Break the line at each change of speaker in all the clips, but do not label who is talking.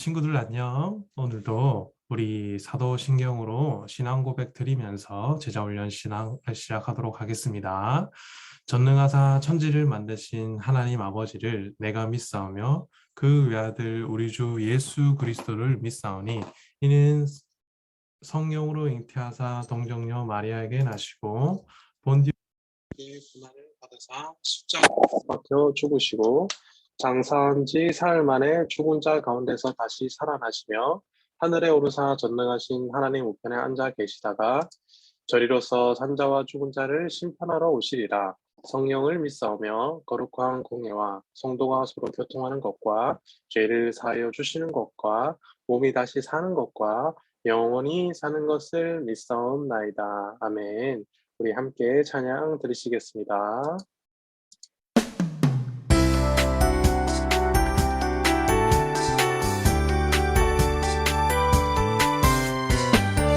친구들 안녕. 오늘도 우리 사도신경으로 신앙 고백 드리면서 제자훈련 신앙 시작하도록 하겠습니다. 전능하사 천지를 만드신 하나님 아버지를 내가 믿사오며 그 외아들 우리 주 예수 그리스도를 믿사오니 이는 성령으로 잉태하사 동정녀 마리아에게 나시고 본디오 고난을 받으사 십자가에 박혀 죽으시고 장사한 지 사흘 만에 죽은 자 가운데서 다시 살아나시며 하늘에 오르사 전능하신 하나님 우편에 앉아 계시다가 저리로서 산자와 죽은 자를 심판하러 오시리라. 성령을 믿사오며 거룩한 공예와 성도가 서로 교통하는 것과 죄를 사하여 주시는 것과 몸이 다시 사는 것과 영원히 사는 것을 믿사옵나이다. 아멘. 우리 함께 찬양 드리시겠습니다.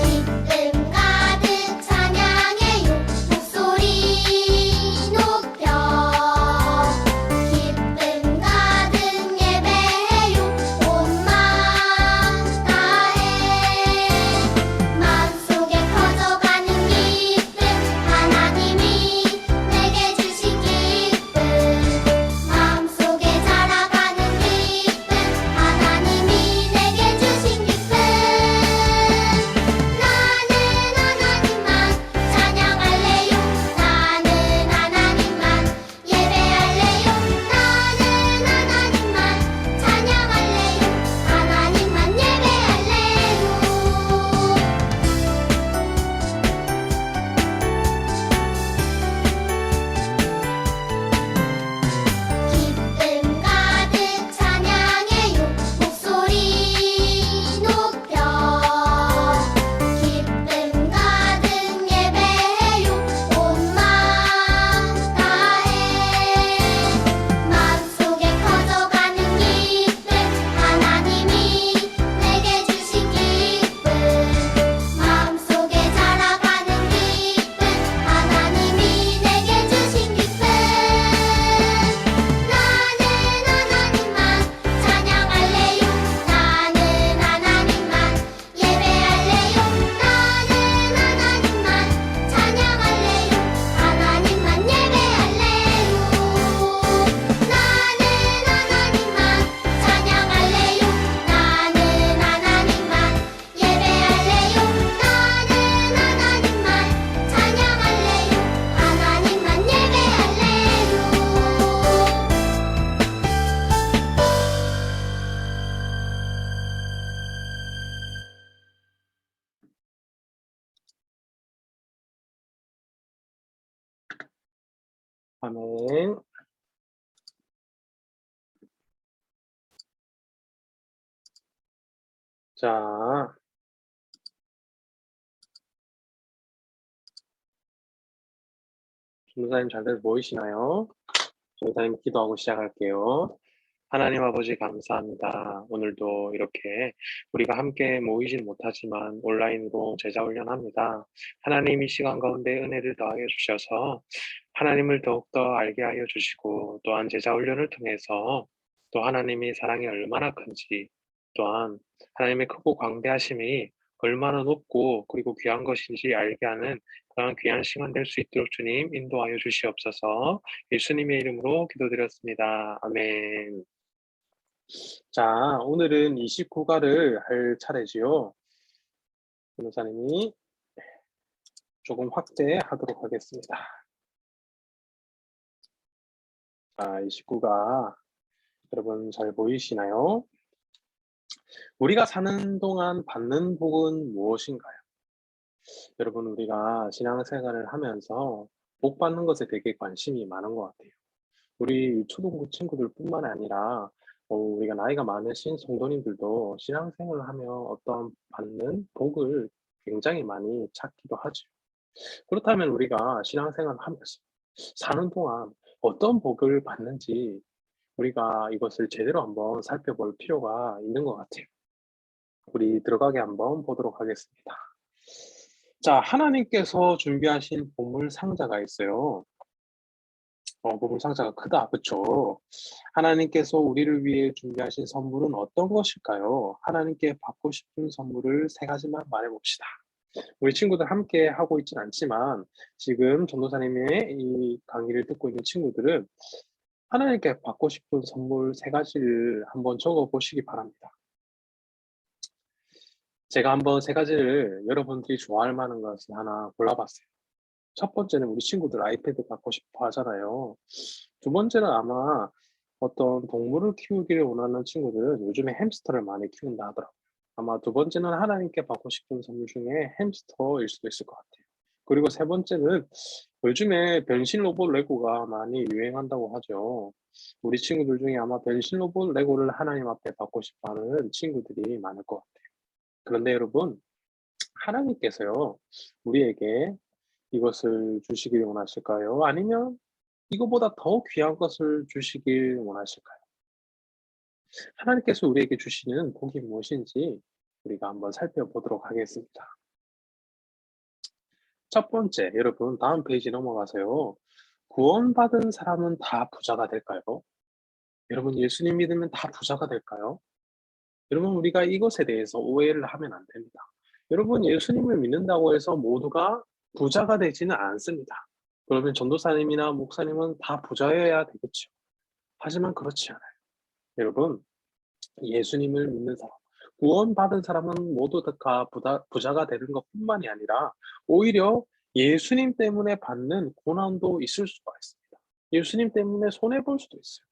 기쁨 가득 찬양해요 목소리 높여 기쁨 가득 예배해요 온 마음 다해 마음속에 커져가는 기쁨 하나님이 내게 주신 기쁨 마음속에 자라가는 기쁨 하나님이 내게 주신 기쁨 나는 하나님만 찬양할래요 나는 하나님만 예배할래요 나는 하나님만 찬양할래요 하나님만 예배할래요 기쁨 가득 찬양해요 목소리 높여 기쁨 가득 예배해요 온 마음 다해 마음속에 커져가는 기쁨 하나님이 내게 주신 기쁨 마음속에 자라가는 기쁨 하나님이 내게 주신 기쁨 나는 하나님만 찬양할래요 나는 하나님만 예배할래요 나는 하나님만 찬양할래요 하나님만 예배할래요 나는 하나님만 찬양할래요 나는 하나님만 예배할래요 나는 하나님만 찬양할래요 하나님만 예배할래요
아멘. 자, 전도사님 잘들 보이시나요? 전도사님 기도하고 시작할게요. 하나님 아버지 감사합니다. 오늘도 이렇게 우리가 함께 모이진 못하지만 온라인으로 제자훈련합니다. 하나님 이 시간 가운데 은혜를 더하여 주셔서 하나님을 더욱더 알게 하여 주시고 또한 제자훈련을 통해서 또 하나님이 사랑이 얼마나 큰지 또한 하나님의 크고 광대하심이 얼마나 높고 그리고 귀한 것인지 알게 하는 그런 귀한 시간 될 수 있도록 주님 인도하여 주시옵소서. 예수님의 이름으로 기도드렸습니다. 아멘. 자, 오늘은 29가를 할 차례지요. 변호사님이 조금 확대하도록 하겠습니다. 자, 29가 여러분 잘 보이시나요? 우리가 사는 동안 받는 복은 무엇인가요? 여러분 우리가 신앙생활을 하면서 복 받는 것에 되게 관심이 많은 것 같아요. 우리 초등부 친구들뿐만 아니라 우리가 나이가 많으신 성도님들도 신앙생활을 하며 어떤 받는 복을 굉장히 많이 찾기도 하죠. 그렇다면 우리가 신앙생활을 하면서 사는 동안 어떤 복을 받는지 우리가 이것을 제대로 한번 살펴볼 필요가 있는 것 같아요. 우리 들어가게 한번 보도록 하겠습니다. 자, 하나님께서 준비하신 보물 상자가 있어요.
보물상자가 크다. 그쵸? 하나님께서 우리를 위해 준비하신 선물은 어떤 것일까요? 하나님께 받고 싶은 선물을 세 가지만 말해봅시다. 우리 친구들 함께 하고 있진 않지만 지금 전도사님의 이 강의를 듣고 있는 친구들은 하나님께 받고 싶은 선물 세 가지를 한번 적어 보시기 바랍니다. 제가 한번 세 가지를 여러분들이 좋아할 만한 것을 하나 골라봤어요. 첫 번째는 우리 친구들 아이패드 갖고 싶어 하잖아요. 두 번째는 아마 어떤 동물을 키우기를 원하는 친구들은 요즘에 햄스터를 많이 키운다 하더라고요. 아마 두 번째는 하나님께 받고 싶은 선물 중에 햄스터일 수도 있을 것 같아요. 그리고 세 번째는 요즘에 변신 로봇 레고가 많이 유행한다고 하죠. 우리 친구들 중에 아마 변신 로봇 레고를 하나님 앞에 받고 싶어 하는 친구들이 많을 것 같아요. 그런데 여러분, 하나님께서요, 우리에게 이것을 주시길 원하실까요? 아니면 이거보다 더 귀한 것을 주시길 원하실까요? 하나님께서 우리에게 주시는 복이 무엇인지 우리가 한번 살펴보도록 하겠습니다. 첫 번째, 여러분 다음 페이지 넘어가세요. 구원받은 사람은 다 부자가 될까요? 여러분 예수님 믿으면 다 부자가 될까요? 여러분 우리가 이것에 대해서 오해를 하면 안 됩니다. 여러분 예수님을 믿는다고 해서 모두가 부자가 되지는 않습니다. 그러면 전도사님이나 목사님은 다 부자여야 되겠죠. 하지만 그렇지 않아요. 여러분 예수님을 믿는 사람, 구원받은 사람은 모두 다 부자가 되는 것뿐만이 아니라 오히려 예수님 때문에 받는 고난도 있을 수가 있습니다. 예수님 때문에 손해볼 수도 있어요.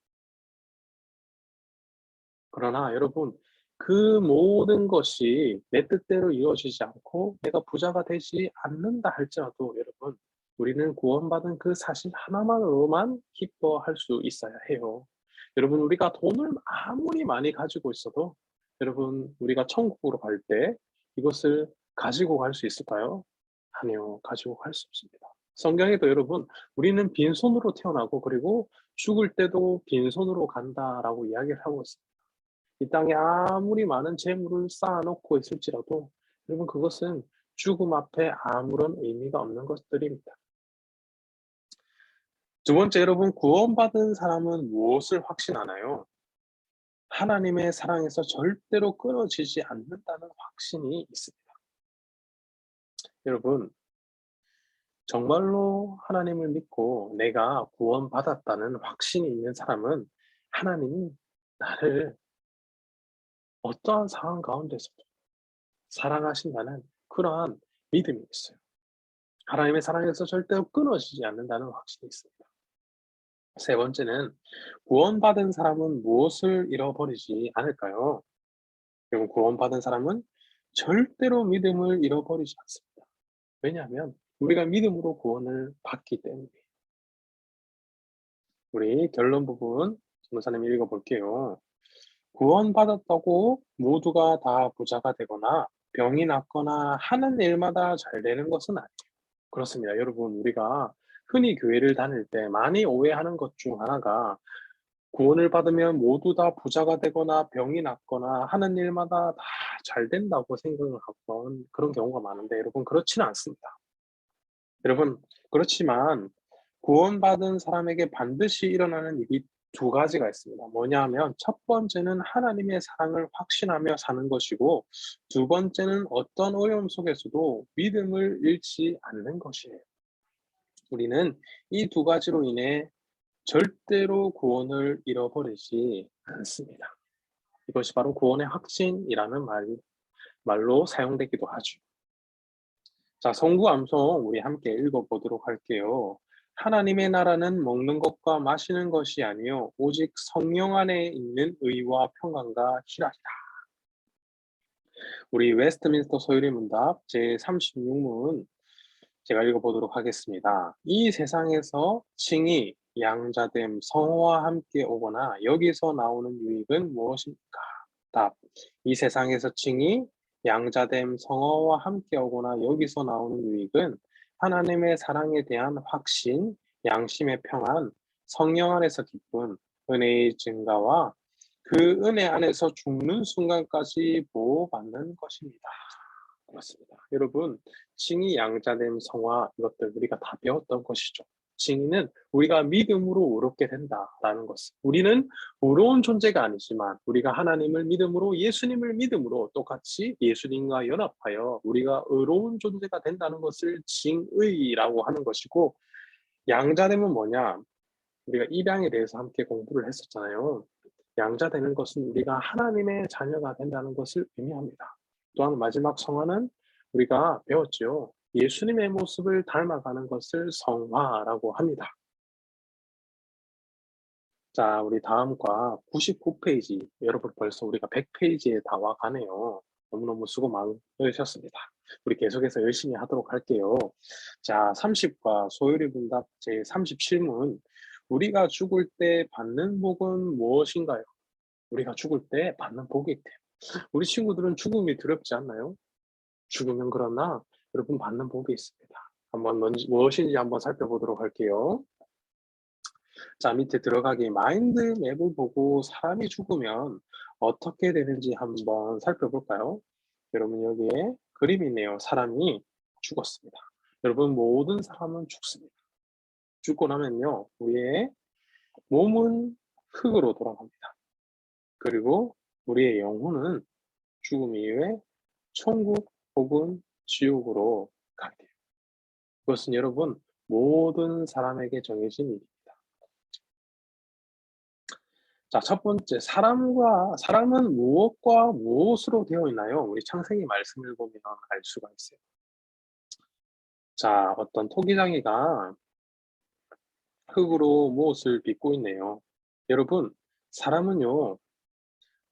그러나 여러분 그 모든 것이 내 뜻대로 이루어지지 않고 내가 부자가 되지 않는다 할지라도 여러분 우리는 구원받은 그 사실 하나만으로만 기뻐할 수 있어야 해요. 여러분 우리가 돈을 아무리 많이 가지고 있어도 여러분 우리가 천국으로 갈 때 이것을 가지고 갈 수 있을까요? 아니요, 가지고 갈 수 없습니다. 성경에도 여러분 우리는 빈손으로 태어나고 그리고 죽을 때도 빈손으로 간다라고 이야기를 하고 있습니다. 이 땅에 아무리 많은 재물을 쌓아놓고 있을지라도 여러분 그것은 죽음 앞에 아무런 의미가 없는 것들입니다. 두 번째, 여러분 구원받은 사람은 무엇을 확신하나요? 하나님의 사랑에서 절대로 끊어지지 않는다는 확신이 있습니다. 여러분 정말로 하나님을 믿고 내가 구원받았다는 확신이 있는 사람은 하나님이 나를 어떠한 상황 가운데서도 사랑하신다는 그러한 믿음이 있어요. 하나님의 사랑에서 절대로 끊어지지 않는다는 확신이 있습니다. 세 번째는 구원받은 사람은 무엇을 잃어버리지 않을까요? 여러분 구원받은 사람은 절대로 믿음을 잃어버리지 않습니다. 왜냐하면 우리가 믿음으로 구원을 받기 때문에. 우리 결론 부분 전도사님 읽어볼게요. 구원받았다고 모두가 다 부자가 되거나 병이 낫거나 하는 일마다 잘 되는 것은 아니에요. 그렇습니다. 여러분 우리가 흔히 교회를 다닐 때 많이 오해하는 것 중 하나가 구원을 받으면 모두 다 부자가 되거나 병이 낫거나 하는 일마다 다 잘 된다고 생각을 하던 그런 경우가 많은데 여러분 그렇지는 않습니다. 여러분 그렇지만 구원받은 사람에게 반드시 일어나는 일이 두 가지가 있습니다. 뭐냐 하면 첫 번째는 하나님의 사랑을 확신하며 사는 것이고 두 번째는 어떤 어려움 속에서도 믿음을 잃지 않는 것이에요. 우리는 이 두 가지로 인해 절대로 구원을 잃어버리지 않습니다. 이것이 바로 구원의 확신이라는 말로 사용되기도 하죠. 자, 성구 암송 우리 함께 읽어보도록 할게요. 하나님의 나라는 먹는 것과 마시는 것이 아니요 오직 성령 안에 있는 의와 평강과 희락이다. 우리 웨스트민스터 소유리 문답 제36문 제가 읽어보도록 하겠습니다. 이 세상에서 칭이 양자됨 성호와 함께 오거나 여기서 나오는 유익은 무엇입니까? 답. 이 세상에서 칭이 양자됨 성호와 함께 오거나 여기서 나오는 유익은 하나님의 사랑에 대한 확신, 양심의 평안, 성령 안에서 기쁨, 은혜의 증가와 그 은혜 안에서 죽는 순간까지 보호받는 것입니다. 그렇습니다. 여러분 칭의 양자됨 성화 이것들 우리가 다 배웠던 것이죠. 증인은 우리가 믿음으로 의롭게 된다라는 것을. 우리는 의로운 존재가 아니지만 우리가 하나님을 믿음으로 예수님을 믿음으로 똑같이 예수님과 연합하여 우리가 의로운 존재가 된다는 것을 징의라고 하는 것이고, 양자됨은 뭐냐? 우리가 입양에 대해서 함께 공부를 했었잖아요. 양자되는 것은 우리가 하나님의 자녀가 된다는 것을 의미합니다. 또한 마지막 성화는 우리가 배웠죠. 예수님의 모습을 닮아가는 것을 성화라고 합니다. 자, 우리 다음과 99페이지. 여러분 벌써 우리가 100페이지에 다 와가네요. 너무너무 수고 많으셨습니다. 우리 계속해서 열심히 하도록 할게요. 자, 30과 소요리 분답 제37문. 우리가 죽을 때 받는 복은 무엇인가요? 우리가 죽을 때 받는 복이 있대요. 우리 친구들은 죽음이 두렵지 않나요? 죽으면 그러나 여러분 받는 복이 있습니다. 한번 무엇인지 한번 살펴보도록 할게요. 자, 밑에 들어가기 마인드 맵을 보고 사람이 죽으면 어떻게 되는지 한번 살펴볼까요? 여러분 여기에 그림이 있네요. 사람이 죽었습니다. 여러분 모든 사람은 죽습니다. 죽고 나면요, 우리의 몸은 흙으로 돌아갑니다. 그리고 우리의 영혼은 죽음 이후에 천국 혹은 지옥으로 가게 돼요. 그것은 여러분 모든 사람에게 정해진 일입니다. 자, 첫 번째, 사람은 무엇과 무엇으로 되어 있나요? 우리 창세기 말씀을 보면 알 수가 있어요. 자, 어떤 토기장이가 흙으로 무엇을 빚고 있네요. 여러분, 사람은요,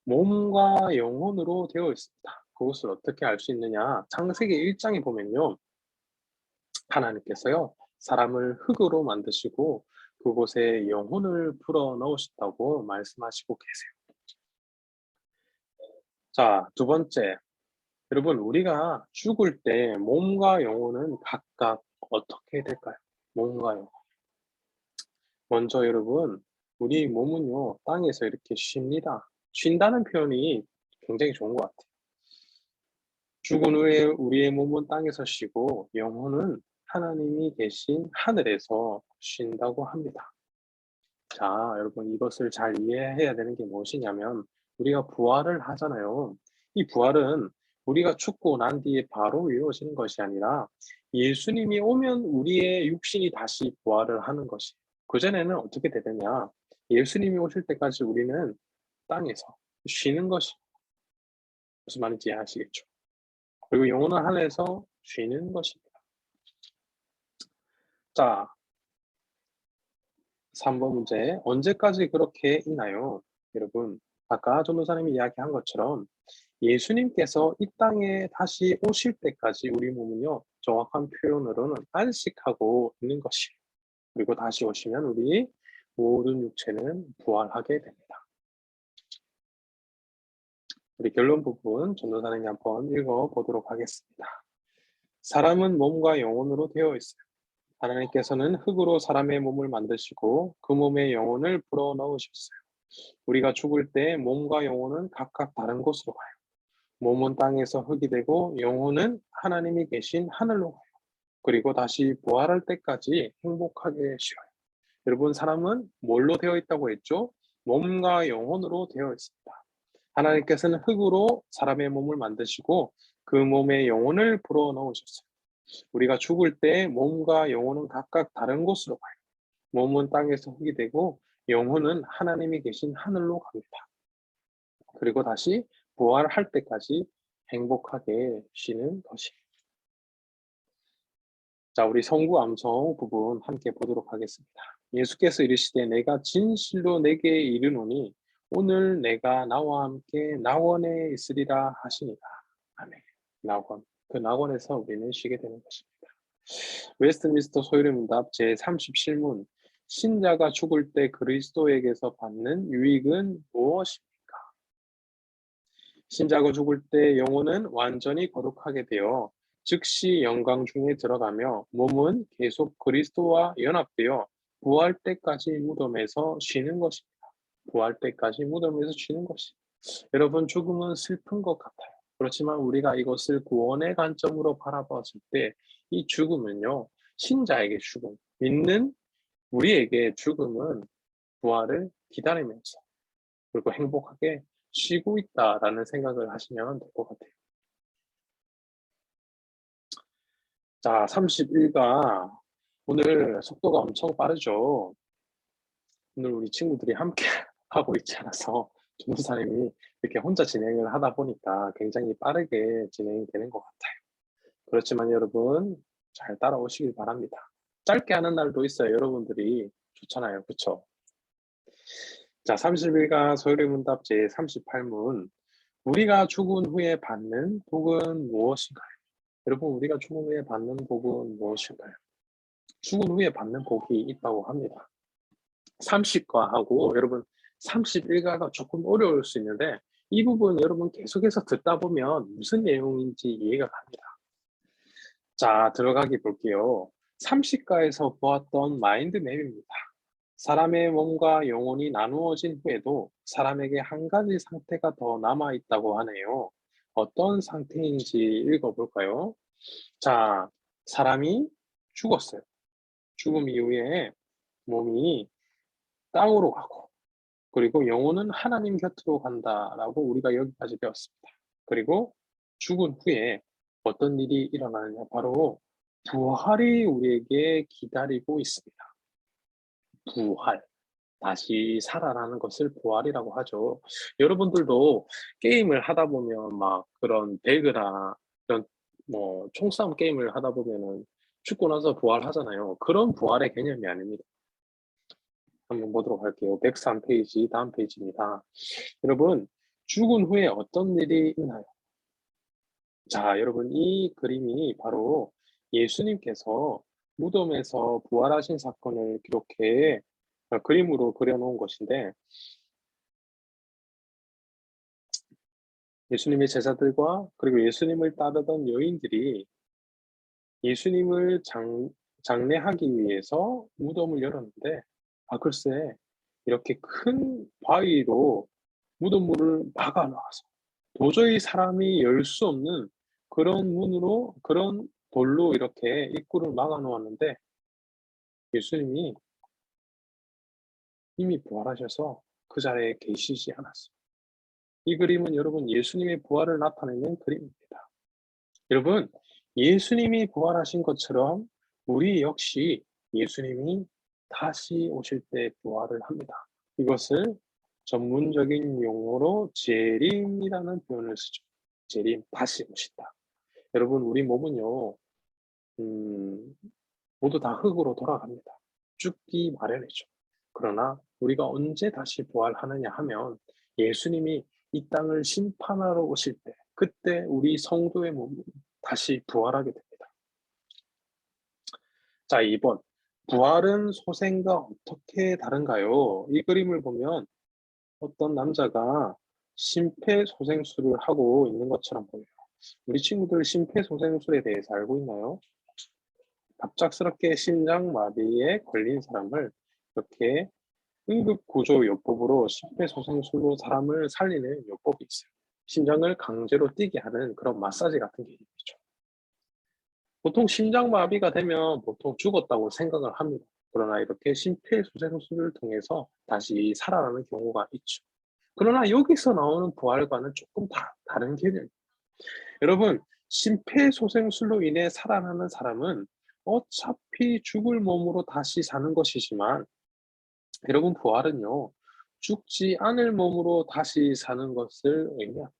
몸과 영혼으로 되어 있습니다. 그것을 어떻게 알 수 있느냐? 창세기 1장에 보면요, 하나님께서요, 사람을 흙으로 만드시고 그곳에 영혼을 불어 넣으셨다고 말씀하시고 계세요. 자, 두 번째, 여러분 우리가 죽을 때 몸과 영혼은 각각 어떻게 될까요? 몸과 영혼. 먼저 여러분, 우리 몸은요, 땅에서 이렇게 쉽니다. 쉰다는 표현이 굉장히 좋은 것 같아요. 죽은 후에 우리의 몸은 땅에서 쉬고 영혼은 하나님이 계신 하늘에서 쉰다고 합니다. 자, 여러분 이것을 잘 이해해야 되는 게 무엇이냐면 우리가 부활을 하잖아요. 이 부활은 우리가 죽고 난 뒤에 바로 이루어지는 것이 아니라 예수님이 오면 우리의 육신이 다시 부활을 하는 것이. 그전에는 어떻게 되느냐? 예수님이 오실 때까지 우리는 땅에서 쉬는 것이. 무슨 말인지 이해하시겠죠? 그리고 영혼은 하늘에서 쉬는 것입니다. 자, 3번 문제. 언제까지 그렇게 있나요? 여러분, 아까 전도사님이 이야기한 것처럼 예수님께서 이 땅에 다시 오실 때까지 우리 몸은요, 정확한 표현으로는 안식하고 있는 것이에요. 그리고 다시 오시면 우리 모든 육체는 부활하게 됩니다. 우리 결론 부분 전도사님이 한번 읽어보도록 하겠습니다. 사람은 몸과 영혼으로 되어 있어요. 하나님께서는 흙으로 사람의 몸을 만드시고 그 몸에 영혼을 불어넣으셨어요. 우리가 죽을 때 몸과 영혼은 각각 다른 곳으로 가요. 몸은 땅에서 흙이 되고 영혼은 하나님이 계신 하늘로 가요. 그리고 다시 부활할 때까지 행복하게 쉬어요. 여러분, 사람은 뭘로 되어 있다고 했죠? 몸과 영혼으로 되어 있습니다. 하나님께서는 흙으로 사람의 몸을 만드시고 그 몸에 영혼을 불어넣으셨어요. 우리가 죽을 때 몸과 영혼은 각각 다른 곳으로 가요. 몸은 땅에서 흙이 되고 영혼은 하나님이 계신 하늘로 갑니다. 그리고 다시 부활할 때까지 행복하게 쉬는 것입니다. 자, 우리 성구 암송 부분 함께 보도록 하겠습니다. 예수께서 이르시되 내가 진실로 내게 이르노니 오늘 내가 나와 함께 낙원에 있으리라 하시니라. 아멘. 낙원. 그 낙원에서 우리는 쉬게 되는 것입니다. 웨스트민스터 소요리문답 제37문. 신자가 죽을 때 그리스도에게서 받는 유익은 무엇입니까? 신자가 죽을 때 영혼은 완전히 거룩하게 되어 즉시 영광 중에 들어가며 몸은 계속 그리스도와 연합되어 부활 때까지 무덤에서 쉬는 것입니다. 부활 때까지 무덤에서 쉬는 것입니다. 여러분, 죽음은 슬픈 것 같아요. 그렇지만 우리가 이것을 구원의 관점으로 바라봤을 때 이 죽음은요, 신자에게 죽음, 믿는 우리에게 죽음은 부활을 기다리면서 그리고 행복하게 쉬고 있다라는 생각을 하시면 될 것 같아요. 자, 31가 오늘 속도가 엄청 빠르죠. 오늘 우리 친구들이 함께 하고 있지 않아서 전도사님이 이렇게 혼자 진행을 하다 보니까 굉장히 빠르게 진행이 되는 것 같아요. 그렇지만 여러분 잘 따라오시길 바랍니다. 짧게 하는 날도 있어요. 여러분들이 좋잖아요. 그렇죠? 자, 31가 소요리 문답 제 38문. 우리가 죽은 후에 받는 복은 무엇인가요? 여러분, 우리가 죽은 후에 받는 복은 무엇인가요? 죽은 후에 받는 복이 있다고 합니다. 30과하고 여러분 31과가 조금 어려울 수 있는데 이 부분 여러분 계속해서 듣다 보면 무슨 내용인지 이해가 갑니다. 자, 들어가기 볼게요. 30과에서 보았던 마인드맵입니다. 사람의 몸과 영혼이 나누어진 후에도 사람에게 한 가지 상태가 더 남아있다고 하네요. 어떤 상태인지 읽어볼까요? 자, 사람이 죽었어요. 죽음 이후에 몸이 땅으로 가고 그리고 영혼은 하나님 곁으로 간다라고 우리가 여기까지 배웠습니다. 그리고 죽은 후에 어떤 일이 일어나느냐 바로 부활이 우리에게 기다리고 있습니다. 부활, 다시 살아나는 것을 부활이라고 하죠. 여러분들도 게임을 하다 보면 막 그런 배그나 이런 뭐 총싸움 게임을 하다 보면은 죽고 나서 부활하잖아요. 그런 부활의 개념이 아닙니다. 한번 보도록 할게요. 103페이지 다음 페이지입니다. 여러분 죽은 후에 어떤 일이 있나요? 자, 여러분 이 그림이 바로 예수님께서 무덤에서 부활하신 사건을 이렇게 그림으로 그려놓은 것인데 예수님의 제자들과 그리고 예수님을 따르던 여인들이 예수님을 장례하기 위해서 무덤을 열었는데 글쎄 이렇게 큰 바위로 무덤문을 막아 놔서 도저히 사람이 열 수 없는 그런 문으로 그런 돌로 이렇게 입구를 막아 놓았는데 예수님이 이미 부활하셔서 그 자리에 계시지 않았어요. 이 그림은 여러분 예수님의 부활을 나타내는 그림입니다. 여러분 예수님이 부활하신 것처럼 우리 역시 예수님이 다시 오실 때 부활을 합니다. 이것을 전문적인 용어로 재림이라는 표현을 쓰죠. 재림, 다시 오신다. 여러분 우리 몸은요 모두 다 흙으로 돌아갑니다. 죽기 마련이죠. 그러나 우리가 언제 다시 부활하느냐 하면 예수님이 이 땅을 심판하러 오실 때 그때 우리 성도의 몸이 다시 부활하게 됩니다. 자, 2번. 부활은 소생과 어떻게 다른가요? 이 그림을 보면 어떤 남자가 심폐소생술을 하고 있는 것처럼 보여요. 우리 친구들 심폐소생술에 대해서 알고 있나요? 갑작스럽게 심장마비에 걸린 사람을 이렇게 응급구조요법으로 심폐소생술로 사람을 살리는 요법이 있어요. 심장을 강제로 뛰게 하는 그런 마사지 같은 게 있죠. 보통 심장마비가 되면 보통 죽었다고 생각을 합니다. 그러나 이렇게 심폐소생술을 통해서 다시 살아나는 경우가 있죠. 그러나 여기서 나오는 부활과는 조금 다른 개념입니다. 여러분, 심폐소생술로 인해 살아나는 사람은 어차피 죽을 몸으로 다시 사는 것이지만 여러분 부활은요. 죽지 않을 몸으로 다시 사는 것을 의미합니다.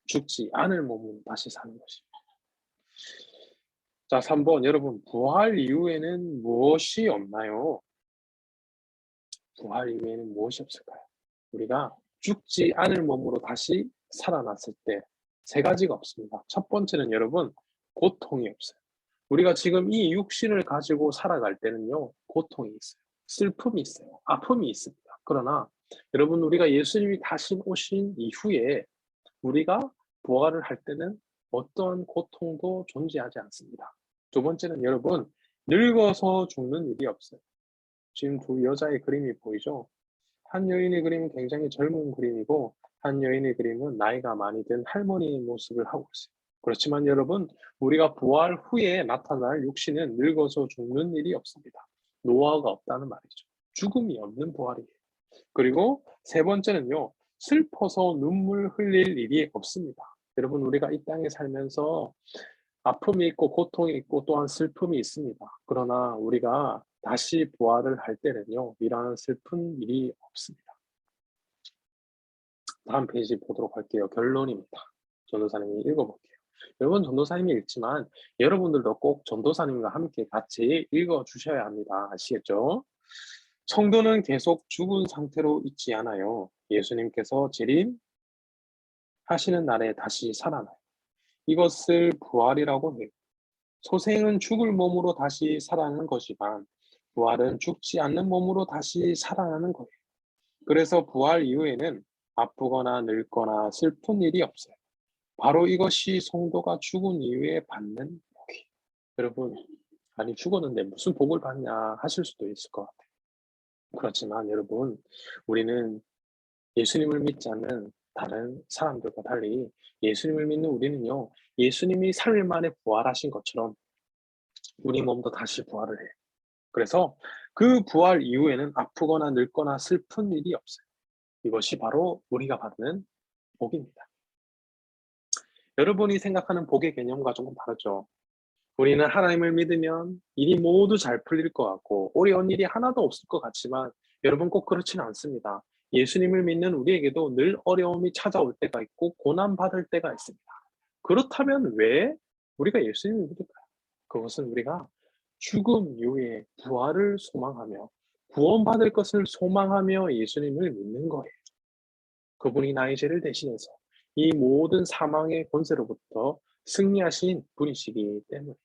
죽지 않을 몸으로 다시 사는 것입니다. 자, 3번 여러분 부활 이후에는 무엇이 없나요? 부활 이후에는 무엇이 없을까요? 우리가 죽지 않을 몸으로 다시 살아났을 때 세 가지가 없습니다. 첫 번째는 여러분 고통이 없어요. 우리가 지금 이 육신을 가지고 살아갈 때는요 고통이 있어요. 슬픔이 있어요. 아픔이 있습니다. 그러나 여러분 우리가 예수님이 다시 오신 이후에 우리가 부활을 할 때는 어떤 고통도 존재하지 않습니다. 두 번째는 여러분 늙어서 죽는 일이 없어요. 지금 두 여자의 그림이 보이죠? 한 여인의 그림은 굉장히 젊은 그림이고 한 여인의 그림은 나이가 많이 든 할머니의 모습을 하고 있어요. 그렇지만 여러분 우리가 부활 후에 나타날 육신은 늙어서 죽는 일이 없습니다. 노화가 없다는 말이죠. 죽음이 없는 부활이에요. 그리고 세 번째는요, 슬퍼서 눈물 흘릴 일이 없습니다. 여러분, 우리가 이 땅에 살면서 아픔이 있고 고통이 있고 또한 슬픔이 있습니다. 그러나 우리가 다시 부활을 할 때는요, 이러한 슬픈 일이 없습니다. 다음 페이지 보도록 할게요. 결론입니다. 전도사님이 읽어볼게요. 여러분, 전도사님이 읽지만 여러분들도 꼭 전도사님과 함께 같이 읽어주셔야 합니다. 아시겠죠? 성도는 계속 죽은 상태로 있지 않아요. 예수님께서 재림하시는 날에 다시 살아나요. 이것을 부활이라고 해요. 소생은 죽을 몸으로 다시 살아나는 것이지만 부활은 죽지 않는 몸으로 다시 살아나는 거예요. 그래서 부활 이후에는 아프거나 늙거나 슬픈 일이 없어요. 바로 이것이 성도가 죽은 이후에 받는 복이에요. 여러분, 아니 죽었는데 무슨 복을 받냐 하실 수도 있을 것 같아요. 그렇지만 여러분, 우리는 예수님을 믿지 않는 다른 사람들과 달리 예수님을 믿는 우리는요, 예수님이 3일 만에 부활하신 것처럼 우리 몸도 다시 부활을 해요. 그래서 그 부활 이후에는 아프거나 늙거나 슬픈 일이 없어요. 이것이 바로 우리가 받는 복입니다. 여러분이 생각하는 복의 개념과 조금 다르죠. 우리는 하나님을 믿으면 일이 모두 잘 풀릴 것 같고 어려운 일이 하나도 없을 것 같지만 여러분 꼭 그렇지는 않습니다. 예수님을 믿는 우리에게도 늘 어려움이 찾아올 때가 있고 고난받을 때가 있습니다. 그렇다면 왜 우리가 예수님을 믿을까요? 그것은 우리가 죽음 이후에 부활을 소망하며 구원받을 것을 소망하며 예수님을 믿는 거예요. 그분이 나의 죄를 대신해서 이 모든 사망의 권세로부터 승리하신 분이시기 때문에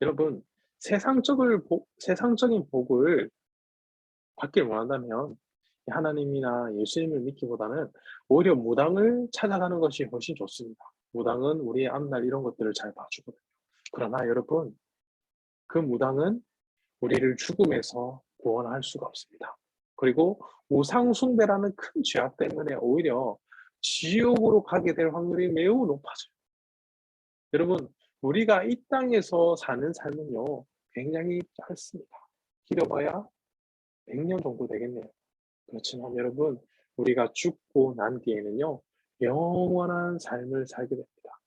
여러분, 세상적인 복을 받길 원한다면 하나님이나 예수님을 믿기보다는 오히려 무당을 찾아가는 것이 훨씬 좋습니다. 무당은 우리의 앞날 이런 것들을 잘 봐주거든요. 그러나 여러분, 그 무당은 우리를 죽음에서 구원할 수가 없습니다. 그리고 우상숭배라는 큰 죄악 때문에 오히려 지옥으로 가게 될 확률이 매우 높아져요. 여러분, 우리가 이 땅에서 사는 삶은요, 굉장히 짧습니다. 길어봐야 100년 정도 되겠네요. 그렇지만 여러분, 우리가 죽고 난 뒤에는요, 영원한 삶을 살게 됩니다.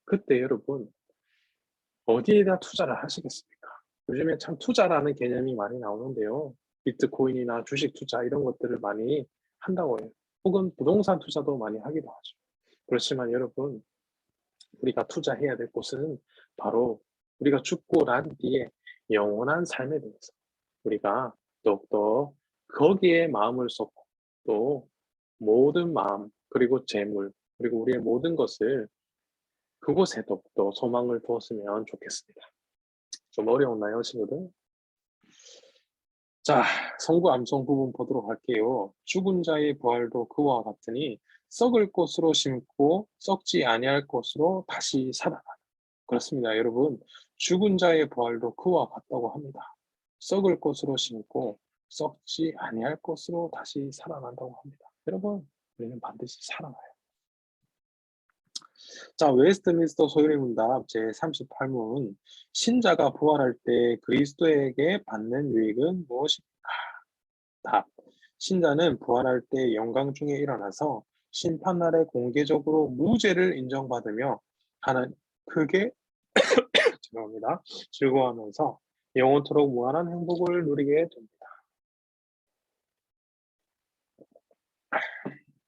그때 여러분, 어디에다 투자를 하시겠습니까? 요즘에 참 투자라는 개념이 많이 나오는데요. 비트코인이나 주식 투자 이런 것들을 많이 한다고 해요. 혹은 부동산 투자도 많이 하기도 하죠. 그렇지만 여러분, 우리가 투자해야 될 곳은 바로 우리가 죽고 난 뒤에 영원한 삶에 대해서 우리가 더욱더 거기에 마음을 쏟고 또 모든 마음 그리고 재물 그리고 우리의 모든 것을 그곳에 더욱더 소망을 두었으면 좋겠습니다. 좀 어려웠나요, 친구들? 자, 성부 암송 부분 보도록 할게요. 죽은 자의 부활도 그와 같으니 썩을 것으로 심고 썩지 아니할 것으로 다시 살아나. 그렇습니다. 여러분, 죽은 자의 부활도 그와 같다고 합니다. 썩을 것으로 심고 썩지 아니할 것으로 다시 살아난다고 합니다. 여러분, 우리는 반드시 살아나요. 자, 웨스트민스터 소유리 문답 제38문. 신자가 부활할 때 그리스도에게 받는 유익은 무엇입니까? 답. 신자는 부활할 때 영광 중에 일어나서 심판날에 공개적으로 무죄를 인정받으며 하나님 크게 죄송합니다. 즐거워하면서 영원토록 무한한 행복을 누리게 됩니다.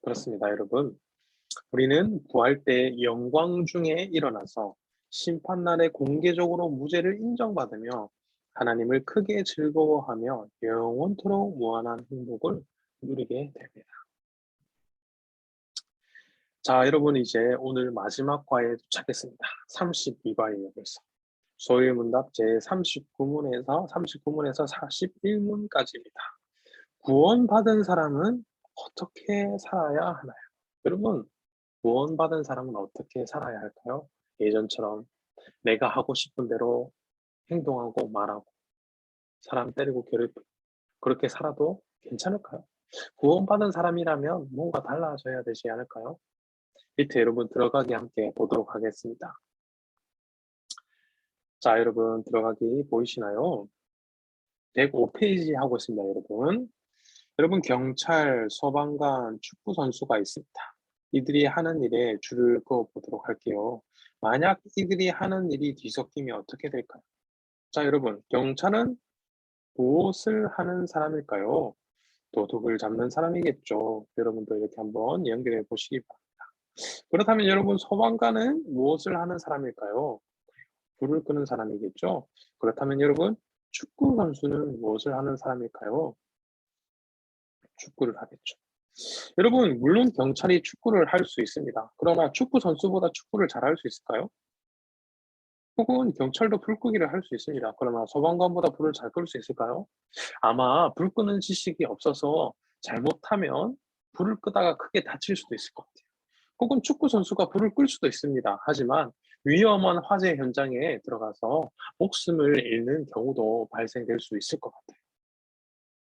그렇습니다, 여러분. 우리는 부활 때 영광 중에 일어나서 심판날에 공개적으로 무죄를 인정받으며 하나님을 크게 즐거워하며 영원토록 무한한 행복을 누리게 됩니다. 자, 여러분 이제 오늘 마지막 과에 도착했습니다. 32과예요, 벌써. 소일문답 제39문에서 41문까지입니다. 구원받은 사람은 어떻게 살아야 하나요? 여러분, 구원받은 사람은 어떻게 살아야 할까요? 예전처럼 내가 하고 싶은 대로 행동하고 말하고 사람 때리고 괴롭히고 그렇게 살아도 괜찮을까요? 구원받은 사람이라면 뭔가 달라져야 되지 않을까요? 밑에 여러분 들어가기 함께 보도록 하겠습니다. 자, 여러분 들어가기 보이시나요? 105페이지 하고 있습니다, 여러분. 여러분, 경찰, 소방관, 축구 선수가 있습니다. 이들이 하는 일에 줄을 그어 보도록 할게요. 만약 이들이 하는 일이 뒤섞이면 어떻게 될까요? 자, 여러분, 경찰은 무엇을 하는 사람일까요? 도둑을 잡는 사람이겠죠. 여러분도 이렇게 한번 연결해 보시기 바랍니다. 그렇다면 여러분, 소방관은 무엇을 하는 사람일까요? 불을 끄는 사람이겠죠. 그렇다면 여러분, 축구 선수는 무엇을 하는 사람일까요? 축구를 하겠죠. 여러분, 물론 경찰이 축구를 할 수 있습니다. 그러나 축구 선수보다 축구를 잘할 수 있을까요? 혹은 경찰도 불 끄기를 할 수 있습니다. 그러나 소방관보다 불을 잘 끌 수 있을까요? 아마 불 끄는 지식이 없어서 잘못하면 불을 끄다가 크게 다칠 수도 있을 것 같아요. 혹은 축구 선수가 불을 끌 수도 있습니다. 하지만 위험한 화재 현장에 들어가서 목숨을 잃는 경우도 발생될 수 있을 것 같아요.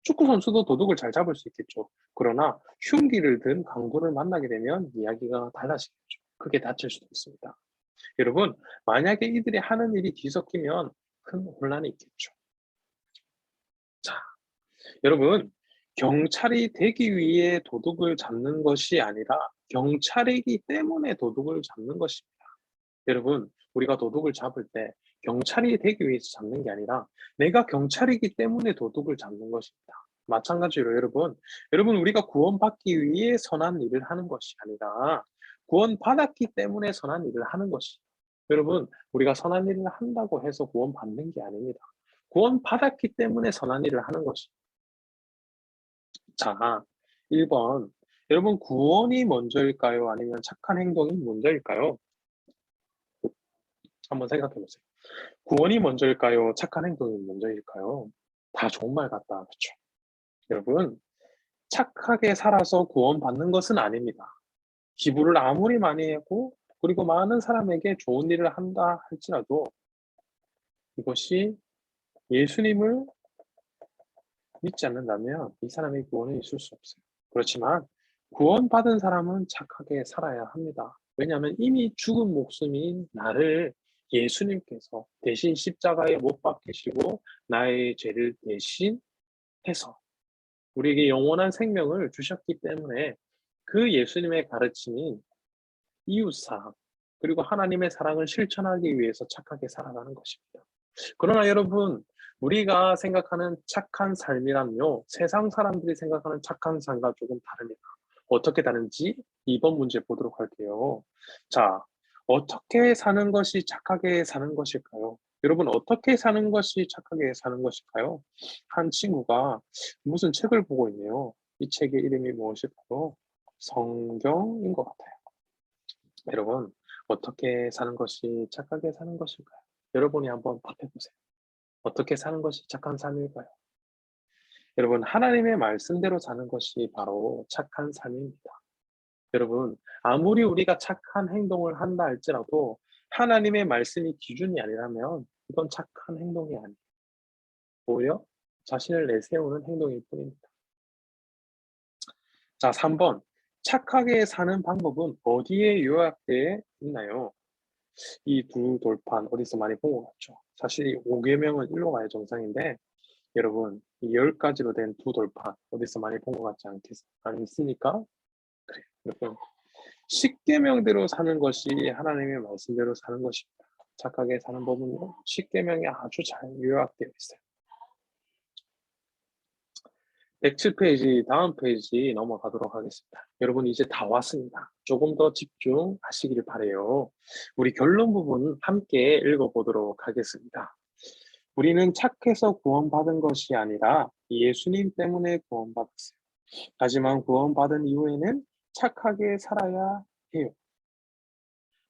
축구 선수도 도둑을 잘 잡을 수 있겠죠. 그러나 흉기를 든 강도를 만나게 되면 이야기가 달라지겠죠. 크게 다칠 수도 있습니다. 여러분, 만약에 이들이 하는 일이 뒤섞이면 큰 혼란이 있겠죠. 자, 여러분, 경찰이 되기 위해 도둑을 잡는 것이 아니라 경찰이기 때문에 도둑을 잡는 것입니다. 여러분, 우리가 도둑을 잡을 때 경찰이 되기 위해서 잡는 게 아니라 내가 경찰이기 때문에 도둑을 잡는 것입니다. 마찬가지로 여러분 우리가 구원받기 위해 선한 일을 하는 것이 아니라 구원받았기 때문에 선한 일을 하는 것이. 여러분, 우리가 선한 일을 한다고 해서 구원받는 게 아닙니다. 구원받았기 때문에 선한 일을 하는 것이. 자, 1번. 여러분, 구원이 먼저일까요? 아니면 착한 행동이 먼저일까요? 한번 생각해 보세요. 구원이 먼저일까요? 착한 행동이 먼저일까요? 다 좋은 말 같다. 그렇죠? 여러분, 착하게 살아서 구원받는 것은 아닙니다. 기부를 아무리 많이 하고 그리고 많은 사람에게 좋은 일을 한다 할지라도 이것이 예수님을 믿지 않는다면 이 사람의 구원은 있을 수 없어요. 그렇지만 구원받은 사람은 착하게 살아야 합니다. 왜냐하면 이미 죽은 목숨인 나를 예수님께서 대신 십자가에 못 박히시고 나의 죄를 대신해서 우리에게 영원한 생명을 주셨기 때문에 그 예수님의 가르침인 이웃사랑 그리고 하나님의 사랑을 실천하기 위해서 착하게 살아가는 것입니다. 그러나 여러분, 우리가 생각하는 착한 삶이란요, 세상 사람들이 생각하는 착한 삶과 조금 다릅니다. 어떻게 다른지 2번 문제 보도록 할게요. 자, 어떻게 사는 것이 착하게 사는 것일까요? 여러분, 어떻게 사는 것이 착하게 사는 것일까요? 한 친구가 무슨 책을 보고 있네요. 이 책의 이름이 무엇일까요? 성경인 것 같아요. 여러분, 어떻게 사는 것이 착하게 사는 것일까요? 여러분이 한번 답해보세요. 어떻게 사는 것이 착한 삶일까요? 여러분, 하나님의 말씀대로 사는 것이 바로 착한 삶입니다. 여러분, 아무리 우리가 착한 행동을 한다 할지라도 하나님의 말씀이 기준이 아니라면 이건 착한 행동이 아니에요. 오히려 자신을 내세우는 행동일 뿐입니다. 자, 3번. 착하게 사는 방법은 어디에 요약되어 있나요? 이 두 돌판 어디서 많이 본 것 같죠? 사실 이 5계명은 일로 가야 정상인데 여러분 이 10가지로 된 두 돌판 어디서 많이 본 것 같지 않습니까? 그래요. 여러분 10계명대로 사는 것이 하나님의 말씀대로 사는 것입니다. 착하게 사는 법은요 10계명에 아주 잘 요약되어 있어요. 107페이지 다음 페이지 넘어가도록 하겠습니다. 여러분 이제 다 왔습니다. 조금 더 집중하시길 바래요. 우리 결론 부분 함께 읽어보도록 하겠습니다. 우리는 착해서 구원받은 것이 아니라 예수님 때문에 구원받았어요. 하지만 구원받은 이후에는 착하게 살아야 해요.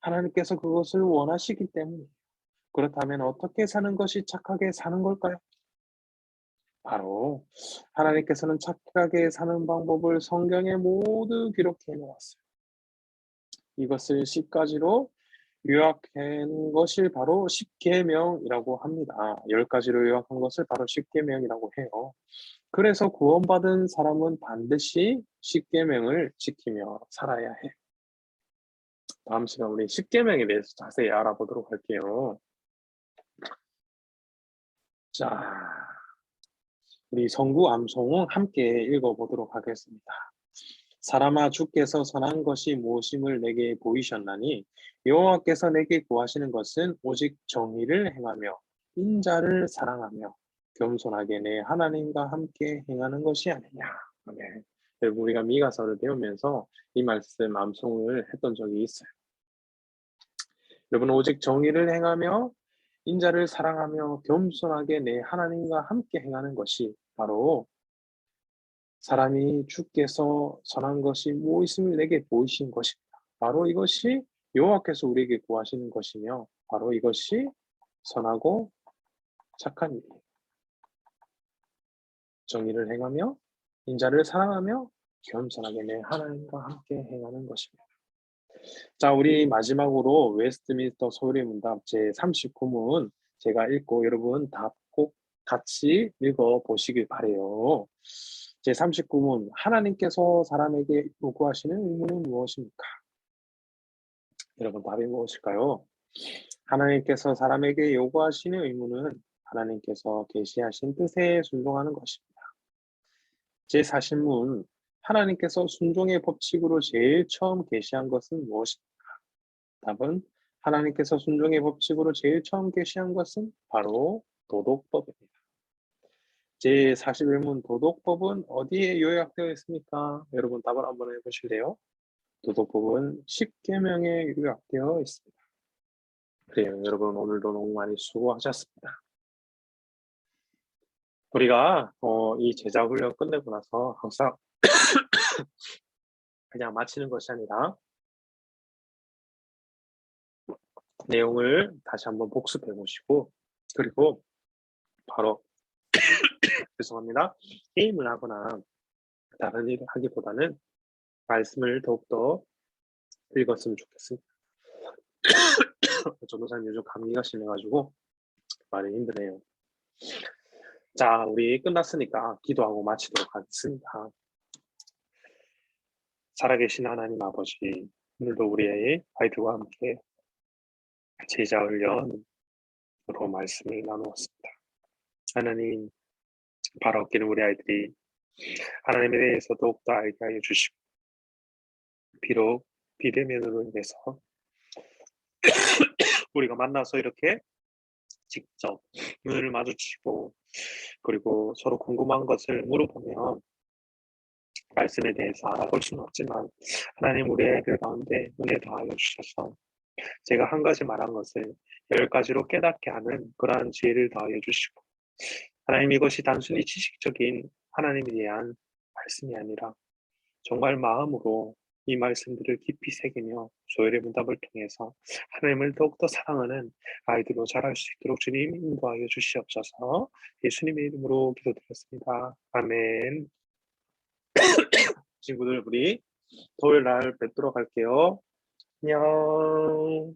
하나님께서 그것을 원하시기 때문에. 그렇다면 어떻게 사는 것이 착하게 사는 걸까요? 바로 하나님께서는 착하게 사는 방법을 성경에 모두 기록해 놓았어요. 이것을 10가지로 요약한 것이 바로 10계명이라고 합니다. 10가지로 요약한 것을 바로 10계명이라고 해요. 그래서 구원받은 사람은 반드시 10계명을 지키며 살아야 해요. 다음 시간 우리 10계명에 대해서 자세히 알아보도록 할게요. 자, 우리 성구 암송 함께 읽어보도록 하겠습니다. 사람아 주께서 선한 것이 무엇임을 내게 보이셨나니 여호와께서 내게 구하시는 것은 오직 정의를 행하며 인자를 사랑하며 겸손하게 내 하나님과 함께 행하는 것이 아니냐. 아멘. 여러분 우리가 미가서를 배우면서 이 말씀 암송을 했던 적이 있어요. 여러분 오직 정의를 행하며 인자를 사랑하며 겸손하게 내 하나님과 함께 행하는 것이 바로 사람이 주께서 선한 것이 무엇임을 내게 보이신 것입니다. 바로 이것이 여호와께서 우리에게 구하시는 것이며 바로 이것이 선하고 착한 일이에요. 정의를 행하며 인자를 사랑하며 겸손하게 내 하나님과 함께 행하는 것입니다. 자, 우리 마지막으로 웨스트민스터 소유리 문답 제39문 제가 읽고 여러분 답 꼭 같이 읽어 보시길 바래요. 제39문 하나님께서 사람에게 요구하시는 의무는 무엇입니까? 여러분 답이 무엇일까요? 하나님께서 사람에게 요구하시는 의무는 하나님께서 계시하신 뜻에 순종하는 것입니다. 제40문 하나님께서 순종의 법칙으로 제일 처음 계시한 것은 무엇입니까? 답은 하나님께서 순종의 법칙으로 제일 처음 계시한 것은 바로 도덕법입니다. 제41문 도덕법은 어디에 요약되어 있습니까? 여러분 답을 한번 해보실래요? 도덕법은 10계명에 요약되어 있습니다. 그래요, 여러분 오늘도 너무 많이 수고하셨습니다. 우리가 이 제자훈련 끝내고 나서 항상 그냥 마치는 것이 아니라 내용을 다시 한번 복습해 보시고 그리고 바로 죄송합니다. 게임을 하거나 다른 일을 하기보다는 말씀을 더욱더 읽었으면 좋겠습니다. 전도사님 요즘 감기가 심해가지고 많이 힘드네요. 자, 우리 끝났으니까 기도하고 마치도록 하겠습니다. 살아계신 하나님 아버지, 오늘도 우리의 아이들과 함께 제자훈련으로 말씀을 나누었습니다. 하나님, 바로 얻기는 우리 아이들이 하나님에 대해서 더욱더 알게 하여 주시고 비록 비대면으로 인해서 우리가 만나서 이렇게 직접 눈을 마주치고 그리고 서로 궁금한 것을 물어보면 말씀에 대해서 알아볼 수는 없지만 하나님 우리 아이들 가운데 은혜 더하여 주셔서 제가 한 가지 말한 것을 10가지로 깨닫게 하는 그러한 지혜를 더하여 주시고 하나님 이것이 단순히 지식적인 하나님에 대한 말씀이 아니라 정말 마음으로 이 말씀들을 깊이 새기며 조엘의 문답을 통해서 하나님을 더욱더 사랑하는 아이들로 자랄 수 있도록 주님 인도하여 주시옵소서. 예수님의 이름으로 기도드렸습니다. 아멘. 친구들 우리 토요일 날 뵙도록 할게요. 안녕.